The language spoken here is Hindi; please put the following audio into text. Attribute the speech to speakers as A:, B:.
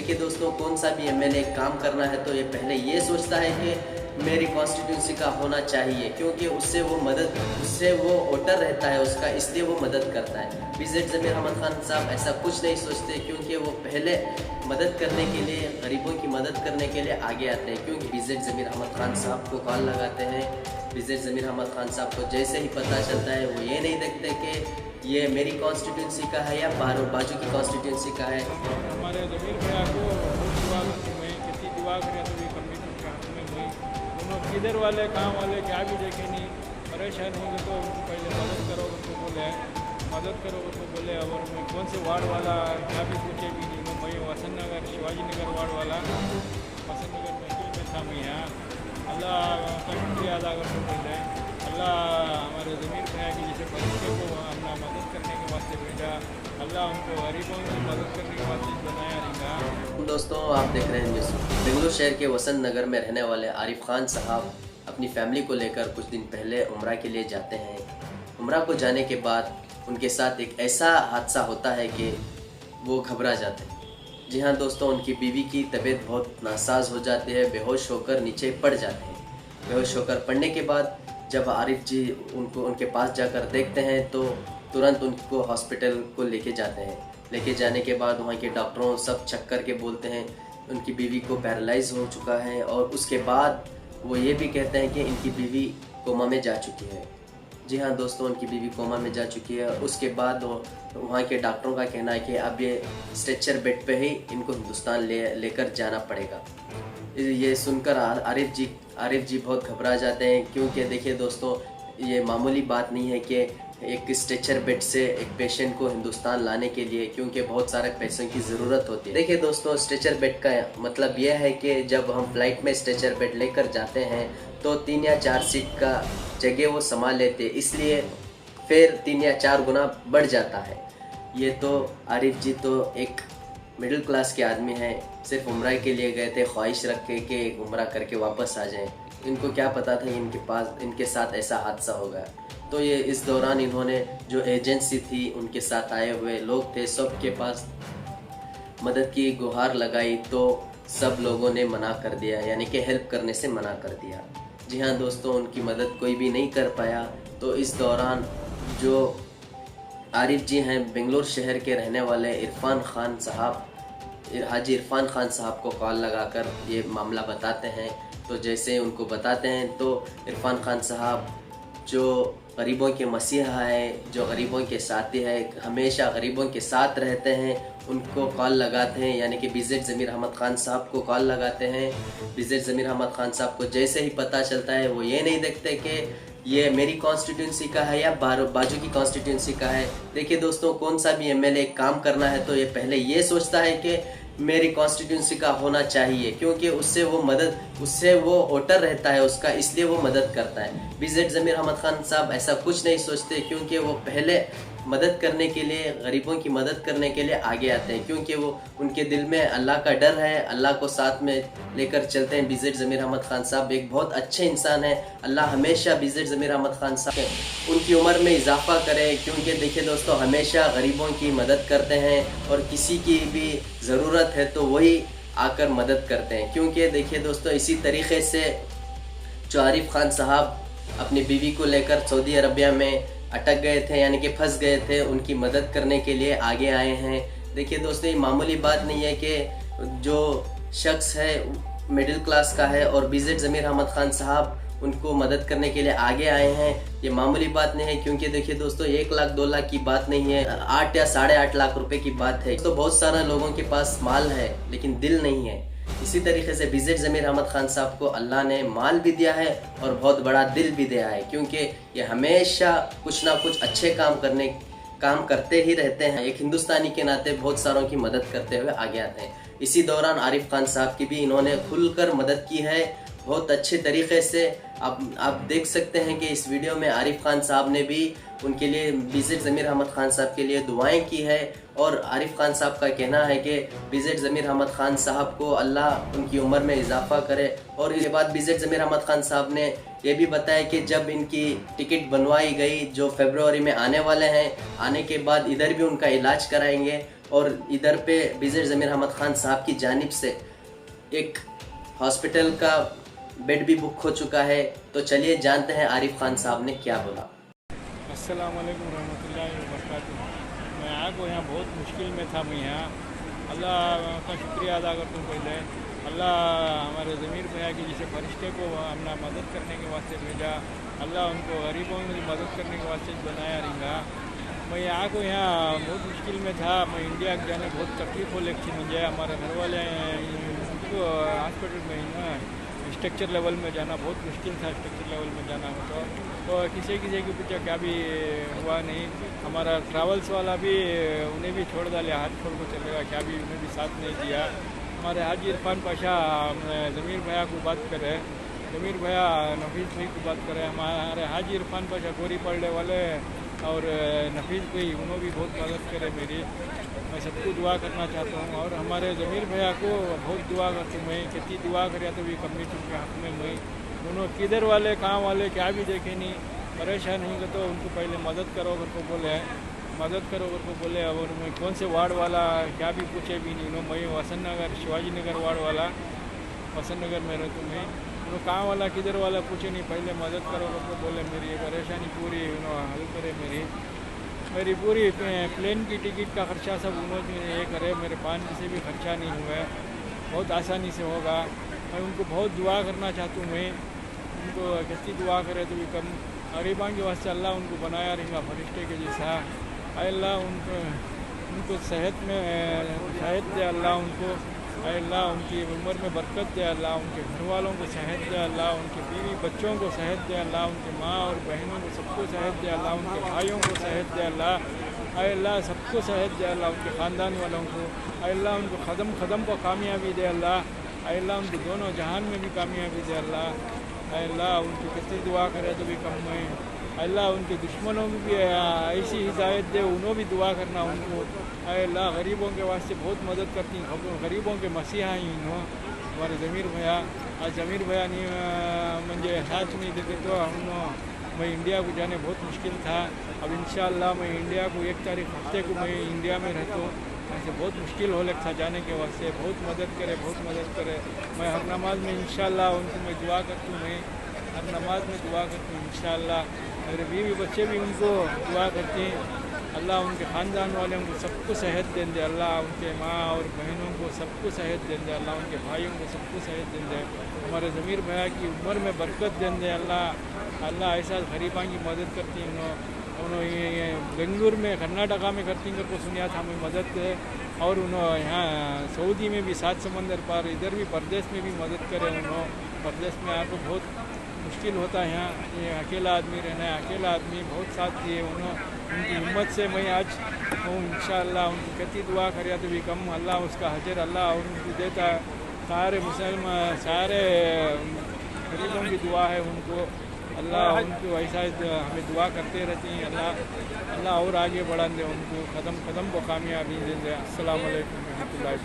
A: देखिए दोस्तों, कौन सा भी एमएलए काम करना है तो ये पहले ये सोचता है कि मेरी कॉन्स्टिट्यूंसी का होना चाहिए, क्योंकि उससे वो वोटर रहता है उसका, इसलिए वो मदद करता है। बीजेड ज़मीर अहमद खान साहब ऐसा कुछ नहीं सोचते, क्योंकि वो पहले मदद करने के लिए, गरीबों की मदद करने के लिए आगे आते हैं। क्योंकि बीजेड ज़मीर अहमद खान साहब को कॉल लगाते हैं, बीजेड ज़मीर अहमद खान साहब को जैसे ही पता चलता है वो ये नहीं देखते कि ये मेरी कॉन्स्टिट्यूंसी का है या बाजू की कॉन्स्टिट्यूंसी का है।
B: हमारे ज़मीर भैया को किसी दुआ करें तो भी कमीशन के हाथ में हुई, दोनों किधर वाले काम वाले क्या भी देखे नहीं, परेशान होंगे तो उनको पहले मदद करो, उसको बोले और मैं कौन से वार्ड वाला क्या भी पूछे भी नहीं। मैं वसंत नगर शिवाजी नगर वार्ड वाला वसंत नगर महफिल में था। मैं यहाँ अल्लाह का शुक्रिया अदा करते बोले, अल्लाह हमारे ज़मीर भैया की जैसे बच्चे को अपना मदद करने के वास्ते भेजा, अल्लाह उनको गरीबों की मदद करने के वास्ते बनाया रहेगा।
A: दोस्तों, आप देख रहे हैं न्यूज़। बेंगलुरु शहर के वसंत नगर में रहने वाले आरिफ खान साहब अपनी फैमिली को लेकर कुछ दिन पहले उम्रा के लिए जाते हैं। उम्रा को जाने के बाद उनके साथ एक ऐसा हादसा होता है कि वो घबरा जाते हैं। जी हाँ दोस्तों, उनकी बीवी की तबीयत बहुत नासाज हो जाती है, बेहोश होकर नीचे पड़ जाते हैं। बेहोश होकर पड़ने के बाद जब आरिफ जी उनके पास जाकर देखते हैं तो तुरंत उनको हॉस्पिटल को लेके जाते हैं। लेके जाने के बाद वहाँ के डॉक्टरों सब चेक करके बोलते हैं उनकी बीवी को पैरालाइज हो चुका है, और उसके बाद वो ये भी कहते हैं कि इनकी बीवी कोमा में जा चुकी है। जी हाँ दोस्तों, उनकी बीवी कोमा में जा चुकी है। उसके बाद वहाँ के डॉक्टरों का कहना है कि अब ये स्ट्रेचर बेड पे ही इनको हिंदुस्तान लेकर जाना पड़ेगा। ये सुनकर आरिफ जी बहुत घबरा जाते हैं, क्योंकि देखिए दोस्तों, ये मामूली बात नहीं है कि एक स्ट्रेचर बेड से एक पेशेंट को हिंदुस्तान लाने के लिए, क्योंकि बहुत सारे पैसों की ज़रूरत होती है। देखिए दोस्तों, स्ट्रेचर बेड का मतलब यह है कि जब हम फ्लाइट में स्ट्रेचर बेड लेकर जाते हैं तो 3 या 4 सीट का जगह वो संभाल लेते हैं, इसलिए फिर 3 या 4 गुना बढ़ जाता है। ये तो आरिफ जी तो एक मिडिल क्लास के आदमी हैं, सिर्फ उम्रा के लिए गए थे, ख्वाहिश रख के उम्रा करके वापस आ जाएं। इनको क्या पता था इनके साथ ऐसा हादसा होगा। तो ये इस दौरान इन्होंने जो एजेंसी थी, उनके साथ आए हुए लोग थे, सबके पास मदद की गुहार लगाई, तो सब लोगों ने मना कर दिया, यानी कि हेल्प करने से मना कर दिया। जी हाँ दोस्तों, उनकी मदद कोई भी नहीं कर पाया। तो इस दौरान जो आरिफ जी हैं, बेंगलुरु शहर के रहने वाले हाजी इरफान खान साहब को कॉल लगाकर ये मामला बताते हैं। तो जैसे उनको बताते हैं तो इरफान खान साहब जो गरीबों के मसीहा है, जो गरीबों के साथी है, हमेशा गरीबों के साथ रहते हैं, उनको कॉल लगाते हैं, यानी कि बीजेड ज़मीर अहमद खान साहब को कॉल लगाते हैं। बीजेड ज़मीर अहमद खान साहब को जैसे ही पता चलता है वो ये नहीं देखते कि ये मेरी कॉन्स्टिट्यूंसी का है या बाजू की कॉन्स्टिट्यूंसी का है। देखिए दोस्तों, कौन सा भी एमएलए काम करना है तो ये पहले ये सोचता है कि मेरी कॉन्स्टिट्यूंसी का होना चाहिए, क्योंकि उससे वो वोटर रहता है उसका, इसलिए वो मदद करता है। बीजेड ज़मीर अहमद खान साहब ऐसा कुछ नहीं सोचते, क्योंकि वो पहले मदद करने के लिए, गरीबों की मदद करने के लिए आगे आते हैं, क्योंकि वो उनके दिल में अल्लाह का डर है, अल्लाह को साथ में लेकर चलते हैं। बीजेड ज़मीर अहमद खान साहब एक बहुत अच्छे इंसान है। अल्लाह हमेशा बीजेड ज़मीर अहमद खान साहब उनकी उम्र में इजाफा करे, क्योंकि देखिए दोस्तों, हमेशा गरीबों की मदद करते हैं, और किसी की भी ज़रूरत है तो वही आकर मदद करते हैं। क्योंकि देखिए दोस्तों, इसी तरीके से जो आरिफ खान साहब अपनी बीवी को लेकर सऊदी अरबिया में अटक गए थे, यानी कि फंस गए थे, उनकी मदद करने के लिए आगे आए हैं। देखिए दोस्तों, ये मामूली बात नहीं है कि जो शख्स है मिडिल क्लास का है और बीजेड ज़मीर अहमद खान साहब उनको मदद करने के लिए आगे आए हैं, ये मामूली बात नहीं है। क्योंकि देखिए दोस्तों, 1 लाख 2 लाख की बात नहीं है, 8 या 8.5 लाख रुपए की बात है। तो बहुत सारे लोगों के पास माल है लेकिन दिल नहीं है। इसी तरीके से बीजेड ज़मीर अहमद खान साहब को अल्लाह ने माल भी दिया है और बहुत बड़ा दिल भी दिया है, क्योंकि ये हमेशा कुछ ना कुछ अच्छे काम करते ही रहते हैं। एक हिंदुस्तानी के नाते बहुत सारों की मदद करते हुए आगे आते हैं। इसी दौरान आरिफ खान साहब की भी इन्होंने खुलकर मदद की है, बहुत अच्छे तरीके से। आप देख सकते हैं कि इस वीडियो में आरिफ खान साहब ने भी उनके लिए, बीजेड ज़मीर अहमद खान साहब के लिए दुआएं की है, और आरिफ खान साहब का कहना है कि बीजेड ज़मीर अहमद खान साहब को अल्लाह उनकी उम्र में इजाफा करे। और इसके बाद बीजेड ज़मीर अहमद खान साहब ने ये भी बताया कि जब इनकी टिकट बनवाई गई, जो फरवरी में आने वाले हैं, आने के बाद इधर भी उनका इलाज कराएंगे और इधर पे विज़िट ज़मीर अहमद ख़ान साहब की जानिब से एक हॉस्पिटल का बेड भी बुक हो चुका है। तो चलिए जानते हैं आरिफ खान साहब ने क्या बोला।
B: अस्सलाम वालेकुम रहमतुल्लाहि व बरकातुहू। मैं आपको यहाँ बहुत मुश्किल में था। मैं यहाँ अल्लाह का शुक्रिया अदा करता हूँ। पहले अल्लाह हमारे ज़मीर भैया की जिसे फरिश्ते को अपना मदद करने के वास्ते भेजा, अल्लाह उनको गरीबों की मदद करने के वास्ते बनाया रहेगा। मैं यहाँ को यहाँ बहुत मुश्किल में था। मैं इंडिया के जाने बहुत तकलीफ हो लेती मुझे। हमारे घर वाले उनको हॉस्पिटल में ना स्ट्रक्चर लेवल में जाना बहुत मुश्किल था। स्ट्रक्चर लेवल में जाना हो तो किसी के पीछे क्या भी हुआ नहीं। हमारा ट्रैवल्स वाला भी उन्हें भी छोड़ डाले, हाथ छोड़ को चलेगा, क्या भी उन्हें भी साथ नहीं दिया। हमारे हाजी इरफान पाशा ज़मीर भैया को बात करे, ज़मीर भैया नफीस भाई को बात करे। हमारे हाजी इरफान पाशा गोरी पड़ने वाले और नफीस भाई उन्होंने भी बहुत मदद करे मेरी। मैं सबको दुआ करना चाहता हूँ और हमारे ज़मीर भैया को बहुत दुआ करती हूँ। मैं कितनी दुआ कर तो भी कमी के हक़ में मैं दोनों किधर वाले काम वाले क्या भी देखे नहीं, परेशान नहीं कर तो उनको पहले मदद करो अगर को बोले, मदद करो अगर को बोले। और मैं कौन से वार्ड वाला क्या भी पूछे भी नहीं। मैं वसंत नगर शिवाजी नगर वार्ड वाला वसंत नगर में रहता हूँ। मैं उन्होंने काम वाला किधर वाला पूछे नहीं, पहले मदद करो अगर को बोले। मेरी परेशानी पूरी उन्होंने हल करे। मेरी पूरी प्लेन की टिकट का खर्चा सब उन्होंने ये करे। मेरे पानी से भी खर्चा नहीं हुआ है, बहुत आसानी से होगा। मैं उनको बहुत दुआ करना चाहता हूँ। मैं उनको कितनी दुआ करे तो भी कम। गरीबान के वास्ते अल्लाह उनको बनाया रहेगा फरिश्ते के जैसा। अल्लाह उनको सेहत में सेहत दे अल्लाह उनको। अल्लाह उनकी उम्र में बरकत दे अल्लाह। उनके घर वालों को सेहत दे अल्लाह। उनके बीवी बच्चों को सेहत दे अल्लाह। उनके माँ और बहनों को सबको सेहत दे अल्लाह। उनके भाइयों को सेहत दे अल्लाह। अल्लाह सबको सेहत दे अल्लाह। उनके ख़ानदान वालों को अल्लाह उनको कदम कदम पर कामयाबी दे अल्लाह। अल्लाह उनको दोनों जहान में भी कामयाबी दे अल्लाह। अल्लाह उनकी कितनी दुआ करे तो भी कम में। अल्लाह उनके दुश्मनों में भी ऐसी हिदायत दे, उन्होंने भी दुआ करना उनको। अल्लाह गरीबों के वास्ते बहुत मदद करती हैं, गरीबों के मसीहा ही इन्हों हमारे ज़मीर भैया। आज ज़मीर भैया नहीं मुझे साथ नहीं देते तो मैं इंडिया को जाने बहुत मुश्किल था। अब इंशाअल्लाह मैं इंडिया को 1 तारीख हफ्ते को मैं इंडिया में रहता हूँ। ऐसे बहुत मुश्किल हो लगता जाने के वास्ते। बहुत मदद करे, बहुत मदद करे। मैं हर नमाज में इंशाअल्लाह उनको मैं दुआ करती हूँ। मैं हर नमाज में दुआ करती हूँ इंशाअल्लाह। मेरे बीवी बच्चे भी उनको दुआ करती हैं। अल्लाह उनके ख़ानदान वाले उनको सबको सेहत दें दे अल्लाह। उनके माँ और बहनों को सबको सेहत दें दे अल्लाह। उनके भाइयों को सबको सेहत दें दे। हमारे ज़मीर भैया की उम्र में बरकत दें दे अल्लाह। अल्लाह ऐसा गरीबां की मदद करती हैं उन्होंने ये बेंगलुरु में कर्नाटका में करती को सुनिया था मैं मदद। और उन्होंने यहाँ सऊदी में भी 7 समंदर पार, इधर भी परदेश में भी मदद करे। उन्होंने परदेश में आपको बहुत मुश्किल होता है। यहाँ ये अकेला आदमी रहना है, अकेला आदमी बहुत साथ दिए उन्होंने। उनकी हिम्मत से मैं आज हूँ इंशाअल्लाह। उनकी कितनी दुआ करे तो भी कम। अल्लाह उसका हजर अल्लाह उनको देता है। सारे मुसलमान सारे गरीबों की दुआ है उनको। अल्लाह उनको ऐसा हमें दुआ करते रहती हैं। अल्लाह और आगे बढ़ा दे उनको, कदम कदम को कामयाबी दे दे। अस्सलाम वालेकुम रहमतुल्लाहि।